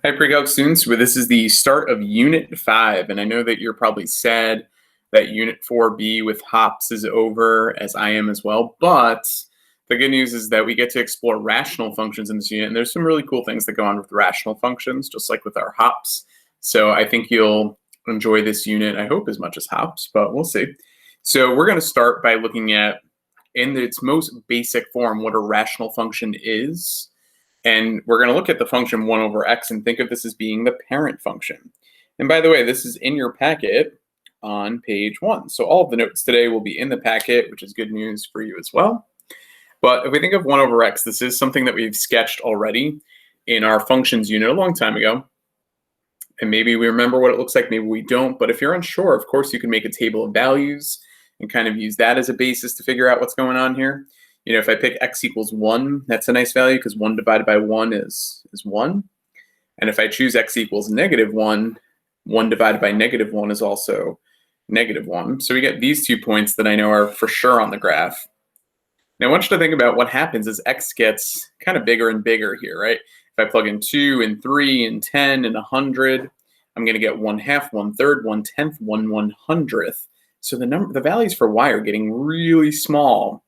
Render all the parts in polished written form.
Hi, pre-calc students. Well, this is the start of Unit 5, and I know that you're probably sad that Unit 4B with hops is over, as I am as well, but the good news is that we get to explore rational functions in this unit, and there's some really cool things that go on with rational functions, just like with our hops. So I think you'll enjoy this unit, I hope, as much as hops, but we'll see. So we're going to start by looking at, in its most basic form, what a rational function is. And we're going to look at the function 1 over x and think of this as being the parent function. And by the way, this is in your packet on page 1. So all of the notes today will be in the packet, which is good news for you as well. But if we think of 1 over x, this is something that we've sketched already in our functions unit a long time ago. And maybe we remember what it looks like, maybe we don't. But if you're unsure, of course, you can make a table of values and kind of use that as a basis to figure out what's going on here. You know, if I pick x equals 1, that's a nice value because 1 divided by 1 is 1. And if I choose x equals -1, 1 divided by -1 is also -1. So we get these 2 points that I know are for sure on the graph. Now I want you to think about what happens as x gets kind of bigger and bigger here, right? If I plug in 2 and 3 and 10 and 100, I'm going to get 1/2, 1/3, 1/10, 1/100th. So the values for y are getting really small.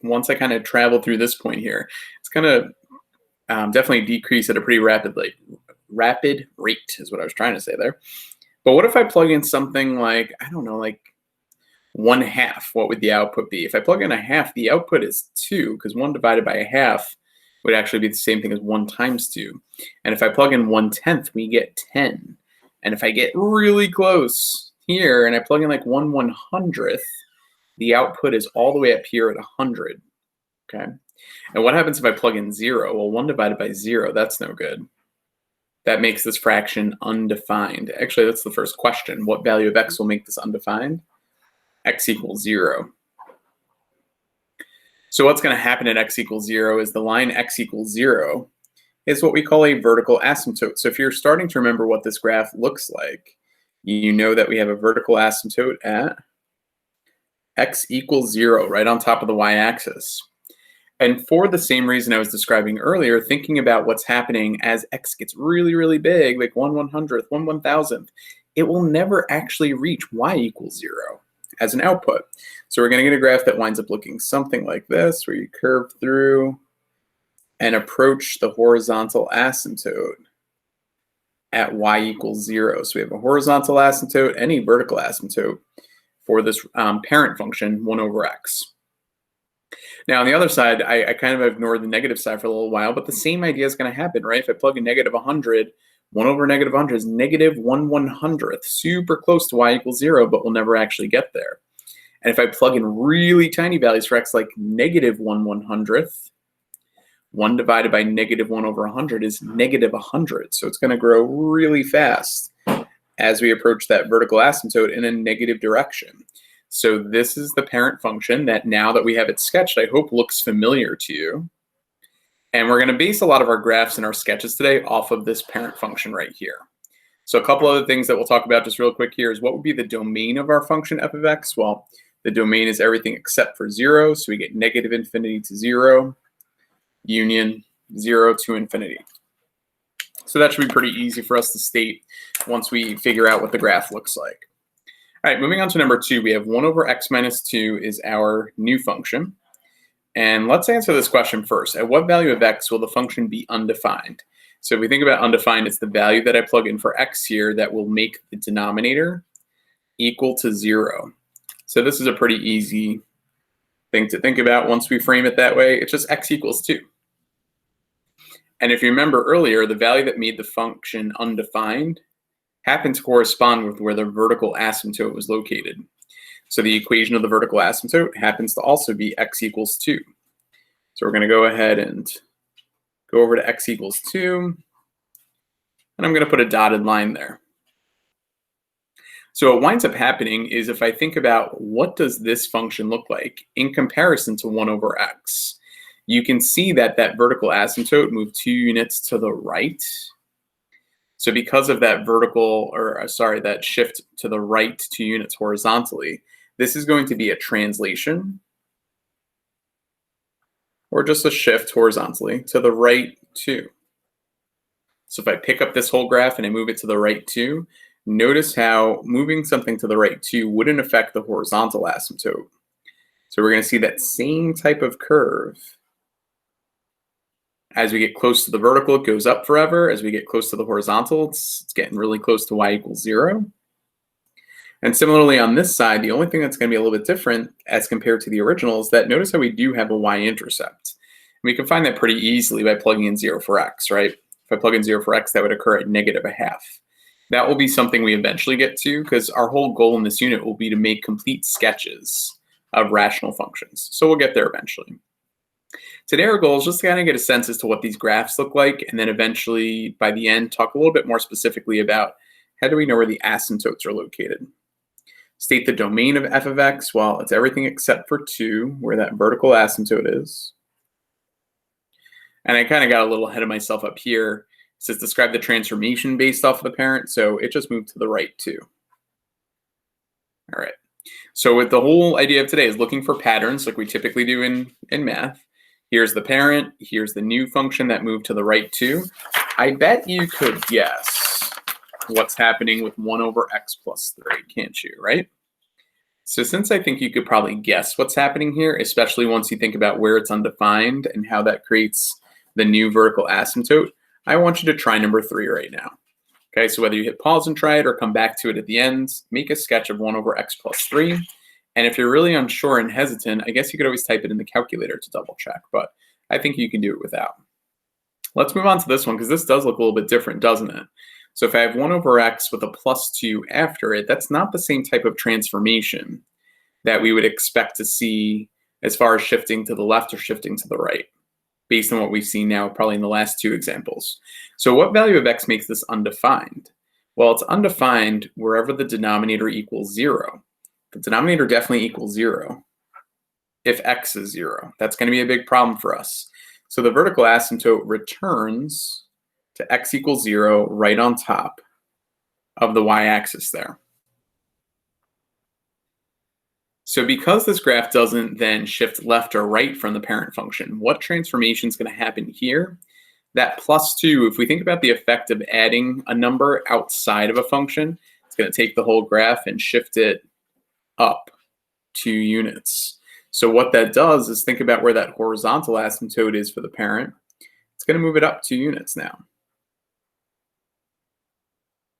Once I kind of travel through this point here, it's going to definitely decrease at a pretty rapid rate is what I was trying to say there. But what if I plug in something like, I don't know, like 1/2? What would the output be? If I plug in 1/2, the output is 2 because 1 divided by 1/2 would actually be the same thing as 1 times 2. And if I plug in 1/10, we get 10. And if I get really close here and I plug in like 1/100th, the output is all the way up here at 100. Okay. And what happens if I plug in 0? Well, 1 divided by 0, that's no good. That makes this fraction undefined. Actually, that's the first question. What value of x will make this undefined? X equals 0. So what's going to happen at x equals 0 is the line x equals 0 is what we call a vertical asymptote. So if you're starting to remember what this graph looks like, you know that we have a vertical asymptote at x equals 0 right on top of the y-axis. And for the same reason I was describing earlier, thinking about what's happening as x gets really, really big, like 1/100th, 1/1000th, it will never actually reach y equals 0 as an output. So we're going to get a graph that winds up looking something like this, where you curve through and approach the horizontal asymptote at y equals 0. So we have a horizontal asymptote and a vertical asymptote for this parent function, 1 over x. Now, on the other side, I kind of ignored the negative side for a little while, but the same idea is going to happen, right? If I plug in -100, 1 over -100 is -1/100th, super close to y equals 0, but we'll never actually get there. And if I plug in really tiny values for x, like -1/100th, 1 divided by -1 over 100 is -100. So it's going to grow really fast as we approach that vertical asymptote in a negative direction. So this is the parent function that, now that we have it sketched, I hope looks familiar to you. And we're going to base a lot of our graphs and our sketches today off of this parent function right here. So a couple other things that we'll talk about just real quick here is what would be the domain of our function f of x? Well, the domain is everything except for 0. So we get -infinity to 0, union 0 to infinity. So that should be pretty easy for us to state once we figure out what the graph looks like. All right, moving on to number 2, we have 1 over x minus 2 is our new function. And let's answer this question first. At what value of x will the function be undefined? So if we think about undefined, it's the value that I plug in for x here that will make the denominator equal to 0. So this is a pretty easy thing to think about once we frame it that way. It's just x equals 2. And if you remember earlier, the value that made the function undefined happened to correspond with where the vertical asymptote was located. So the equation of the vertical asymptote happens to also be x equals 2. So we're going to go ahead and go over to x equals 2. And I'm going to put a dotted line there. So what winds up happening is, if I think about what does this function look like in comparison to 1 over x, you can see that that vertical asymptote moved 2 units to the right. So because of that that shift to the right 2 units horizontally, this is going to be a translation, or just a shift horizontally to the right 2. So if I pick up this whole graph and I move it to the right 2, notice how moving something to the right 2 wouldn't affect the horizontal asymptote. So we're going to see that same type of curve. As we get close to the vertical, it goes up forever. As we get close to the horizontal, it's getting really close to y equals 0. And similarly on this side, the only thing that's going to be a little bit different as compared to the original is that notice how we do have a y-intercept. We can find that pretty easily by plugging in 0 for x, right? If I plug in 0 for x, that would occur at -1/2. That will be something we eventually get to because our whole goal in this unit will be to make complete sketches of rational functions. So we'll get there eventually. Today our goal is just to kind of get a sense as to what these graphs look like, and then eventually by the end talk a little bit more specifically about how do we know where the asymptotes are located. State the domain of f of x. Well, it's everything except for 2, where that vertical asymptote is. And I kind of got a little ahead of myself up here. It says describe the transformation based off of the parent, so it just moved to the right 2. All right. So with the whole idea of today is looking for patterns like we typically do in math. Here's the parent, here's the new function that moved to the right 2. I bet you could guess what's happening with 1 over x plus 3, can't you, right? So since I think you could probably guess what's happening here, especially once you think about where it's undefined and how that creates the new vertical asymptote, I want you to try number 3 right now. Okay, so whether you hit pause and try it or come back to it at the end, make a sketch of 1 over x plus 3. And if you're really unsure and hesitant, I guess you could always type it in the calculator to double check, but I think you can do it without. Let's move on to this one because this does look a little bit different, doesn't it? So if I have 1 over x with a plus 2 after it, that's not the same type of transformation that we would expect to see as far as shifting to the left or shifting to the right, based on what we've seen now probably in the last 2 examples. So what value of x makes this undefined? Well, it's undefined wherever the denominator equals 0. The denominator definitely equals 0 if x is 0. That's going to be a big problem for us. So the vertical asymptote returns to x equals 0 right on top of the y-axis there. So because this graph doesn't then shift left or right from the parent function, what transformation is going to happen here? That plus 2, if we think about the effect of adding a number outside of a function, it's going to take the whole graph and shift it up 2 units. So what that does is think about where that horizontal asymptote is for the parent. It's going to move it up 2 units now.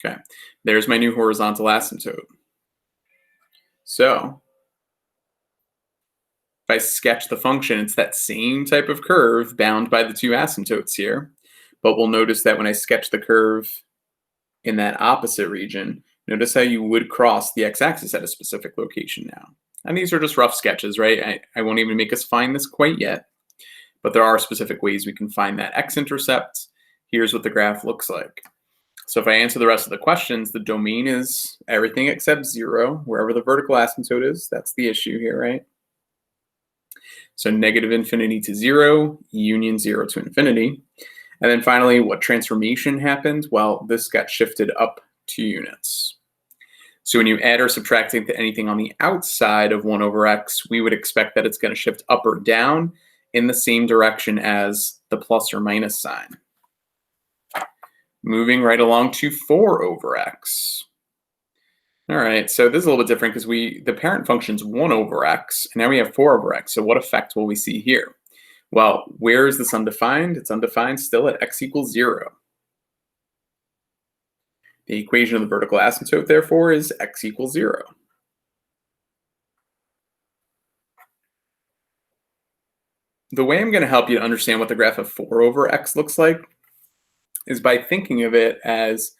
Okay, there's my new horizontal asymptote. So if I sketch the function, it's that same type of curve bound by the 2 asymptotes here. But we'll notice that when I sketch the curve in that opposite region, notice how you would cross the x-axis at a specific location now. And these are just rough sketches, right? I won't even make us find this quite yet. But there are specific ways we can find that x-intercept. Here's what the graph looks like. So if I answer the rest of the questions, the domain is everything except 0, wherever the vertical asymptote is. That's the issue here, right? So -∞ to 0, union 0 to infinity. And then finally, what transformation happened? Well, this got shifted up 2 units. So when you add or subtract anything on the outside of 1 over x, we would expect that it's going to shift up or down in the same direction as the plus or minus sign. Moving right along to 4 over x. All right, so this is a little bit different because the parent function's 1 over x, and now we have 4 over x. So what effect will we see here? Well, where is this undefined? It's undefined still at x equals 0. The equation of the vertical asymptote, therefore, is x equals 0. The way I'm going to help you to understand what the graph of 4 over x looks like is by thinking of it as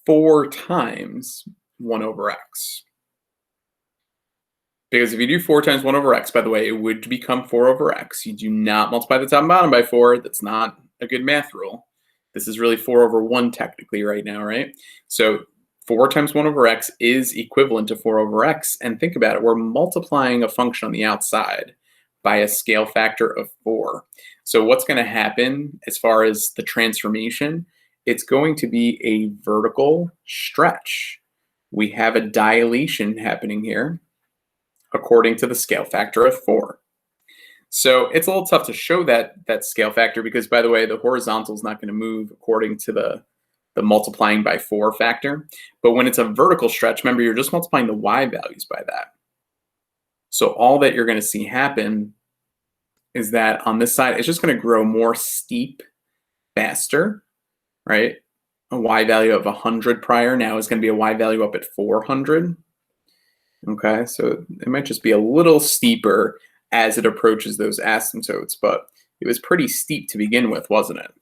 4 times 1 over x. Because if you do 4 times 1 over x, by the way, it would become 4 over x. You do not multiply the top and bottom by 4. That's not a good math rule. This is really 4 over 1 technically right now, right? So 4 times 1 over x is equivalent to 4 over x. And think about it. We're multiplying a function on the outside by a scale factor of 4. So what's going to happen as far as the transformation? It's going to be a vertical stretch. We have a dilation happening here according to the scale factor of 4. So it's a little tough to show that scale factor because, by the way, the horizontal is not going to move according to the the multiplying by 4 factor. But when it's a vertical stretch, remember, you're just multiplying the y values by that. So all that you're going to see happen is that on this side, it's just going to grow more steep faster, right? A y value of 100 prior now is going to be a y value up at 400. Okay, so it might just be a little steeper as it approaches those asymptotes, but it was pretty steep to begin with, wasn't it?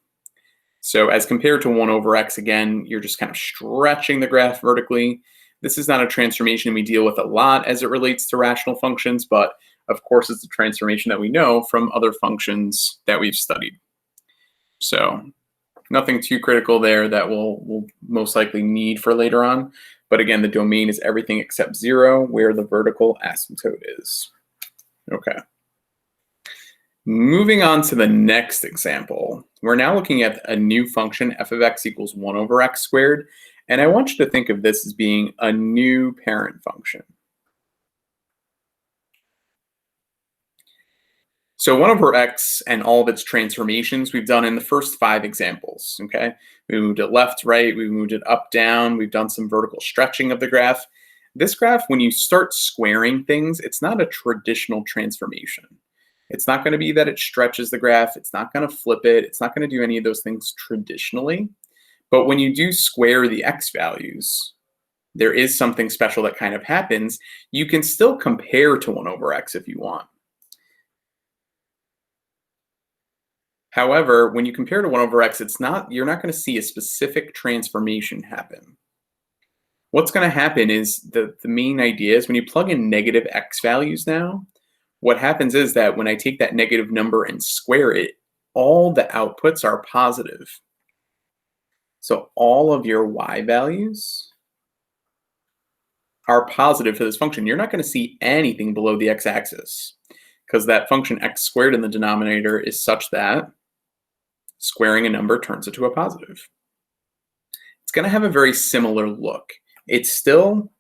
So as compared to 1 over x, again, you're just kind of stretching the graph vertically. This is not a transformation we deal with a lot as it relates to rational functions, but of course it's a transformation that we know from other functions that we've studied. So nothing too critical there that we'll most likely need for later on. But again, the domain is everything except 0, where the vertical asymptote is. Okay. Moving on to the next example, we're now looking at a new function, f of x equals 1 over x squared. And I want you to think of this as being a new parent function. So 1 over x and all of its transformations we've done in the first 5 examples, okay? We moved it left, right, we moved it up, down, we've done some vertical stretching of the graph. This graph, when you start squaring things, it's not a traditional transformation. It's not going to be that it stretches the graph, it's not going to flip it, it's not going to do any of those things traditionally. But when you do square the x values, there is something special that kind of happens. You can still compare to 1 over x if you want. However, when you compare to 1 over x, you're not going to see a specific transformation happen. What's going to happen is the main idea is when you plug in negative x values now, what happens is that when I take that negative number and square it, all the outputs are positive. So all of your y values are positive for this function. You're not going to see anything below the x-axis because that function x squared in the denominator is such that squaring a number turns it to a positive. It's going to have a very similar look. It's still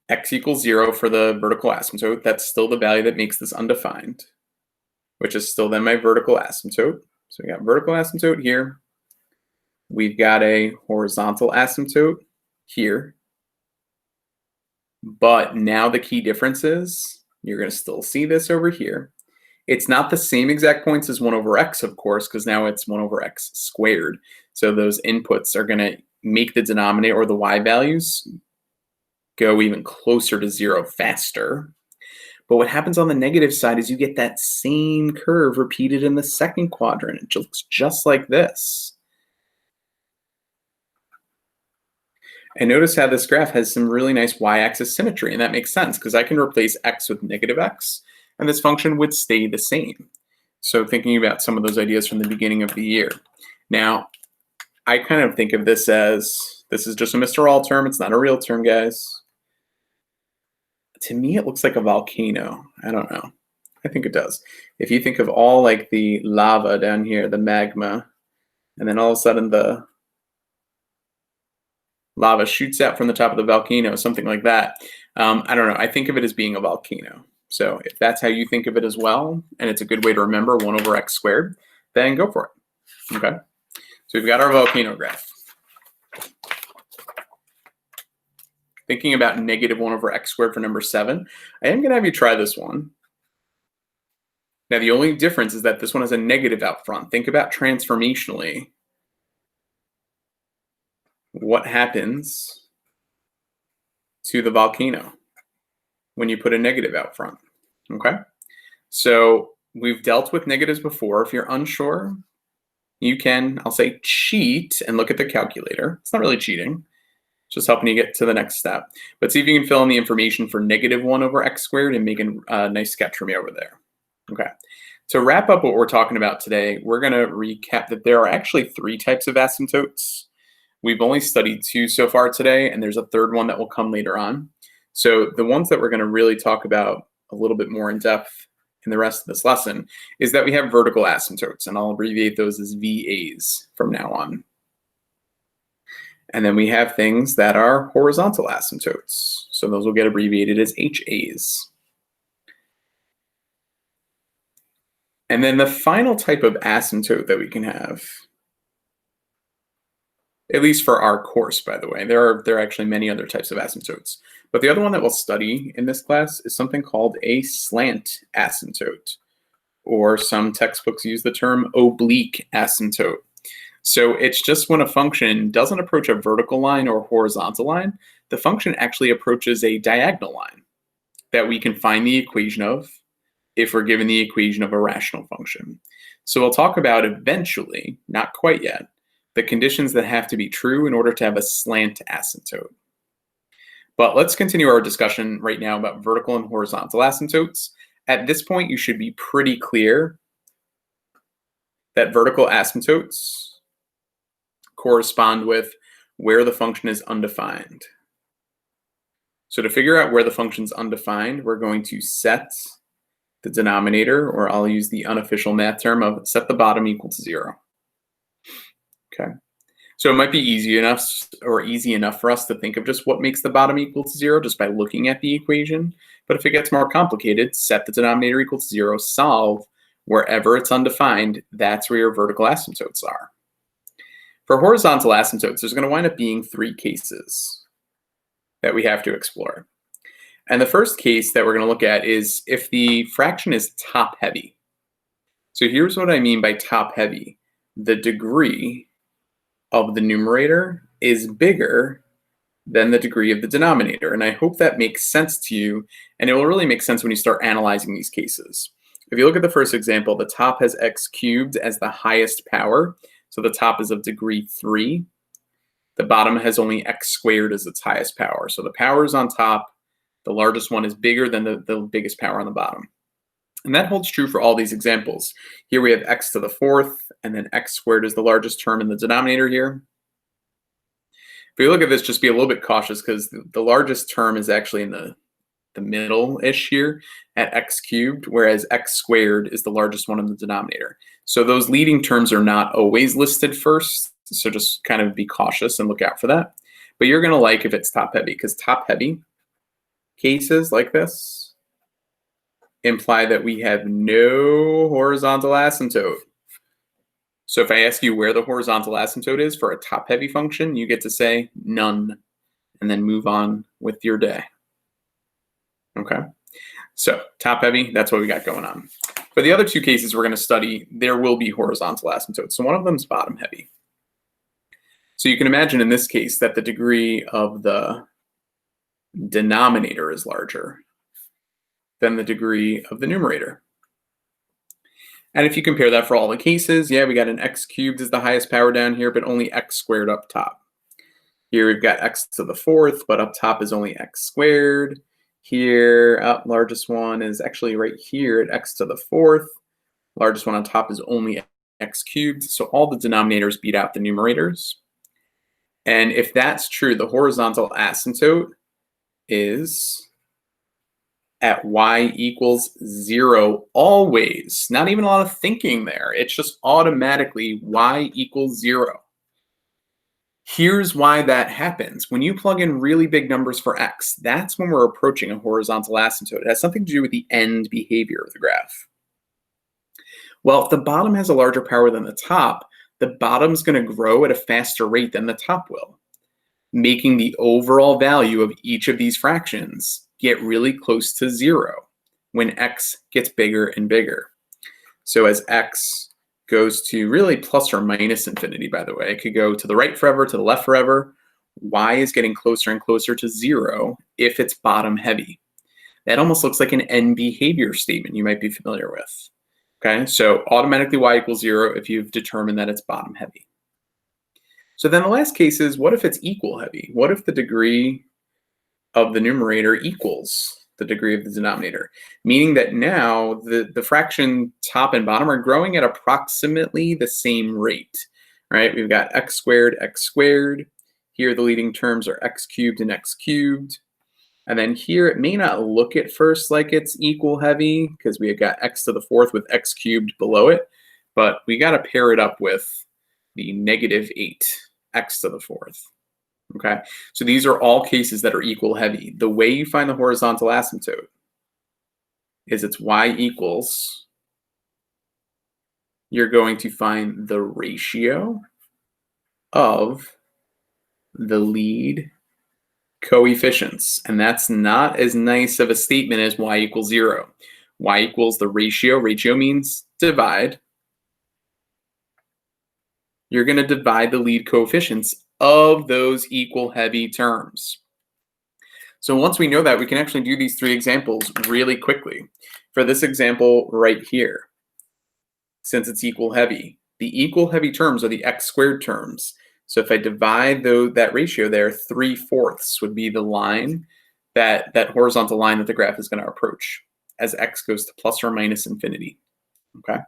x equals 0 for the vertical asymptote. That's still the value that makes this undefined, which is still then my vertical asymptote. So we got vertical asymptote here. We've got a horizontal asymptote here. But now the key difference is you're going to still see this over here. It's not the same exact points as 1 over x, of course, because now it's 1 over x squared. So those inputs are going to make the denominator or the y values go even closer to 0 faster. But what happens on the negative side is you get that same curve repeated in the second quadrant. It looks just like this. And notice how this graph has some really nice y-axis symmetry, and that makes sense because I can replace x with negative x, and this function would stay the same. So thinking about some of those ideas from the beginning of the year. Now, I kind of think of this as, this is just a Mr. All term, it's not a real term, guys. To me, it looks like a volcano. I don't know. I think it does. If you think of all like the lava down here, the magma, and then all of a sudden the lava shoots out from the top of the volcano, something like that. I don't know. I think of it as being a volcano. So if that's how you think of it as well, and it's a good way to remember 1 over x squared, then go for it. Okay. So we've got our volcano graph. Thinking about negative 1 over x squared for number 7, I am going to have you try this one. Now, the only difference is that this one has a negative out front. Think about transformationally. What happens to the volcano when you put a negative out front? Okay, so we've dealt with negatives before. If you're unsure, you can, I'll say, cheat and look at the calculator. It's not really cheating, it's just helping you get to the next step. But see if you can fill in the information for negative 1 over x squared and make a nice sketch for me over there. Okay, to wrap up what we're talking about today, we're going to recap that there are actually 3 types of asymptotes. We've only studied 2 so far today, and there's a 3rd one that will come later on. So the ones that we're going to really talk about a little bit more in depth in the rest of this lesson is that we have vertical asymptotes, and I'll abbreviate those as VAs from now on. And then we have things that are horizontal asymptotes. So those will get abbreviated as HAs. And then the final type of asymptote that we can have at least for our course, by the way. There are actually many other types of asymptotes. But the other one that we'll study in this class is something called a slant asymptote, or some textbooks use the term oblique asymptote. So it's just when a function doesn't approach a vertical line or horizontal line, the function actually approaches a diagonal line that we can find the equation of if we're given the equation of a rational function. So we'll talk about eventually, not quite yet, the conditions that have to be true in order to have a slant asymptote. But let's continue our discussion right now about vertical and horizontal asymptotes. At this point, you should be pretty clear that vertical asymptotes correspond with where the function is undefined. So to figure out where the function's undefined, we're going to set the denominator, or I'll use the unofficial math term of set the bottom equal to 0. Okay. So it might be easy enough for us to think of just what makes the bottom equal to 0 just by looking at the equation. But if it gets more complicated, set the denominator equal to 0, solve wherever it's undefined. That's where your vertical asymptotes are. For horizontal asymptotes, there's going to wind up being 3 cases that we have to explore. And the first case that we're going to look at is if the fraction is top-heavy. So here's what I mean by top-heavy. The degree of the numerator is bigger than the degree of the denominator. And I hope that makes sense to you, and it will really make sense when you start analyzing these cases. If you look at the first example, the top has x cubed as the highest power. So the top is of degree 3. The bottom has only x squared as its highest power. So the power is on top. The largest one is bigger than the biggest power on the bottom. And that holds true for all these examples. Here we have x to the 4th, and then x squared is the largest term in the denominator here. If you look at this, just be a little bit cautious because the largest term is actually in the middle-ish here at x cubed, whereas x squared is the largest one in the denominator. So those leading terms are not always listed first, so just kind of be cautious and look out for that. But you're going to like if it's top-heavy, because top-heavy cases like this imply that we have no horizontal asymptote. So if I ask you where the horizontal asymptote is for a top-heavy function, you get to say none, and then move on with your day. Okay, so top-heavy, that's what we got going on. For the other 2 cases we're going to study, there will be horizontal asymptotes. So one of them is bottom-heavy. So you can imagine in this case that the degree of the denominator is larger than the degree of the numerator. And if you compare that for all the cases, yeah, we got an x cubed is the highest power down here, but only x squared up top. Here we've got x to the 4th, but up top is only x squared. Here, largest one is actually right here at x to the 4th. Largest one on top is only x cubed. So all the denominators beat out the numerators. And if that's true, the horizontal asymptote is at y equals 0 always. Not even a lot of thinking there. It's just automatically y equals 0. Here's why that happens. When you plug in really big numbers for x, that's when we're approaching a horizontal asymptote. It has something to do with the end behavior of the graph. Well, if the bottom has a larger power than the top, the bottom's going to grow at a faster rate than the top will, making the overall value of each of these fractions get really close to 0 when x gets bigger and bigger. So as x goes to really plus or minus infinity, by the way, it could go to the right forever, to the left forever, y is getting closer and closer to 0 if it's bottom heavy. That almost looks like an end behavior statement you might be familiar with. Okay, so automatically y equals 0 if you've determined that it's bottom heavy. So then the last case is, what if it's equal heavy? What if the degree of the numerator equals the degree of the denominator? Meaning that now the fraction top and bottom are growing at approximately the same rate, right? We've got x squared, x squared. Here the leading terms are x cubed and x cubed. And then here it may not look at first like it's equal heavy because we have got x to the 4th with x cubed below it, but we got to pair it up with the negative 8 x to the 4th. Okay, so these are all cases that are equal heavy. The way you find the horizontal asymptote is it's y equals, you're going to find the ratio of the lead coefficients. And that's not as nice of a statement as y equals 0. Y equals the ratio. Ratio means divide. You're going to divide the lead coefficients of those equal heavy terms. So once we know that, we can actually do these 3 examples really quickly. For this example right here, since it's equal heavy, the equal heavy terms are the x squared terms. So if I divide that ratio there, 3/4 would be the line, that horizontal line that the graph is going to approach as x goes to plus or minus infinity. Okay,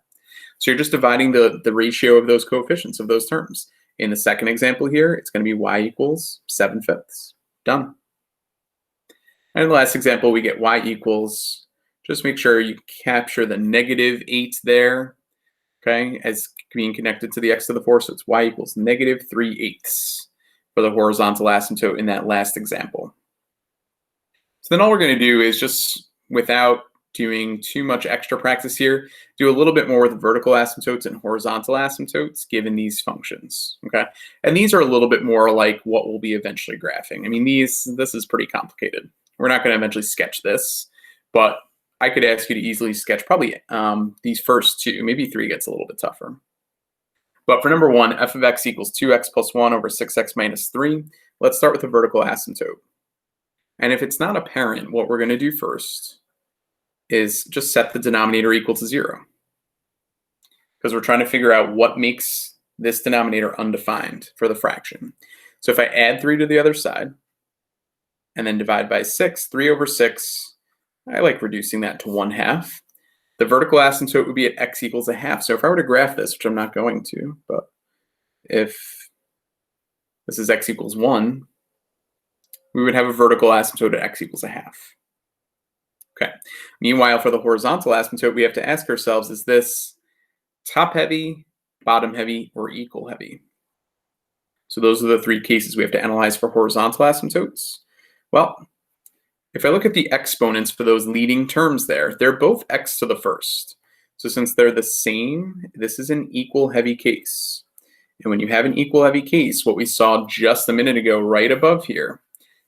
so you're just dividing the ratio of those coefficients of those terms. In the second example here, it's going to be y equals 7/5. Done. And in the last example, we get y equals, just make sure you capture the -8 there, okay, as being connected to the x to the 4. So it's y equals -3/8 for the horizontal asymptote in that last example. So then all we're going to do is, just without doing too much extra practice here, do a little bit more with vertical asymptotes and horizontal asymptotes given these functions, okay? And these are a little bit more like what we'll be eventually graphing. I mean, this is pretty complicated. We're not going to eventually sketch this, but I could ask you to easily sketch probably these first 2. Maybe 3 gets a little bit tougher. But for number 1, f of x equals 2x plus 1 over 6x minus 3. Let's start with the vertical asymptote. And if it's not apparent, what we're going to do first is just set the denominator equal to 0. Because we're trying to figure out what makes this denominator undefined for the fraction. So if I add 3 to the other side, and then divide by 6, 3/6, I like reducing that to 1/2. The vertical asymptote would be at x equals 1/2. So if I were to graph this, which I'm not going to, but if this is x equals 1, we would have a vertical asymptote at x equals 1/2. Okay. Meanwhile, for the horizontal asymptote, we have to ask ourselves, is this top heavy, bottom heavy, or equal heavy? So those are the 3 cases we have to analyze for horizontal asymptotes. Well, if I look at the exponents for those leading terms there, they're both x to the first. So since they're the same, this is an equal heavy case. And when you have an equal heavy case, what we saw just a minute ago right above here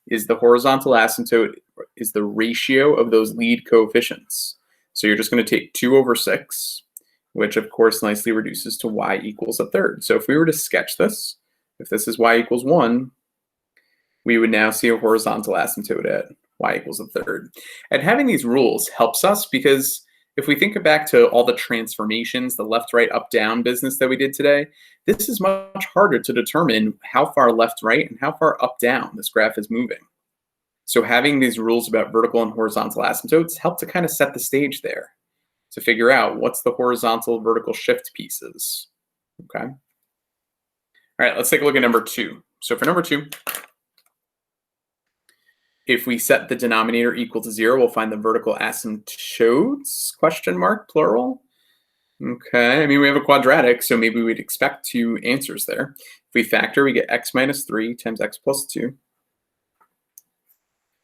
is the horizontal asymptote is the ratio of those lead coefficients. So you're just going to take 2/6, which of course nicely reduces to y equals 1/3. So if we were to sketch this, if this is y equals 1, we would now see a horizontal asymptote at y equals 1/3. And having these rules helps us, because if we think back to all the transformations, the left, right, up, down business that we did today, this is much harder to determine how far left, right, and how far up, down this graph is moving. So having these rules about vertical and horizontal asymptotes help to kind of set the stage there to figure out what's the horizontal vertical shift pieces. Okay. All right, let's take a look at number 2. So for number 2, if we set the denominator equal to 0, we'll find the vertical asymptotes, question mark, plural. Okay, I mean, we have a quadratic, so maybe we'd expect 2 answers there. If we factor, we get x minus 3 times x plus 2.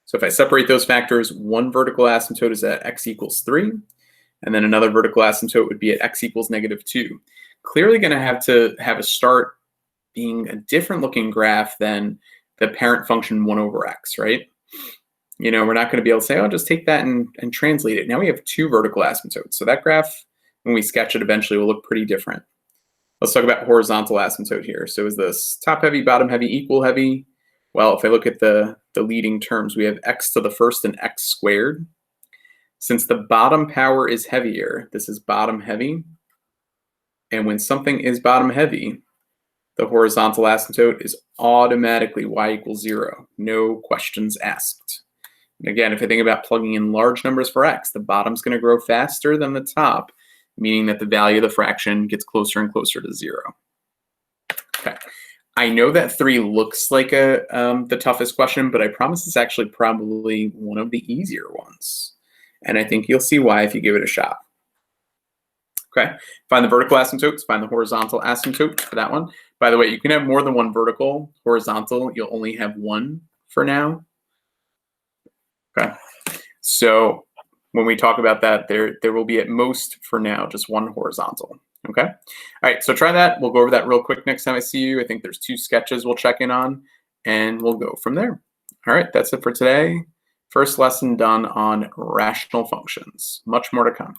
So if I separate those factors, one vertical asymptote is at x equals 3, and then another vertical asymptote would be at x equals -2. Clearly going to have a start being a different looking graph than the parent function 1 over x, right? You know, we're not going to be able to say, oh, just take that and translate it. Now we have 2 vertical asymptotes. So that graph, when we sketch it eventually, will look pretty different. Let's talk about horizontal asymptote here. So is this top heavy, bottom heavy, equal heavy? Well, if I look at the leading terms, we have x to the first and x squared. Since the bottom power is heavier, this is bottom heavy. And when something is bottom heavy, the horizontal asymptote is automatically y equals 0. No questions asked. And again, if I think about plugging in large numbers for x, the bottom's going to grow faster than the top, meaning that the value of the fraction gets closer and closer to 0. Okay. I know that 3 looks like the toughest question, but I promise it's actually probably one of the easier ones. And I think you'll see why if you give it a shot. Okay, find the vertical asymptotes, find the horizontal asymptote for that one. By the way, you can have more than one vertical. Horizontal, you'll only have one for now. Okay, so when we talk about that, there will be at most for now just one horizontal. Okay, all right, so try that. We'll go over that real quick next time I see you. I think there's 2 sketches we'll check in on, and we'll go from there. All right, that's it for today. First lesson done on rational functions. Much more to come.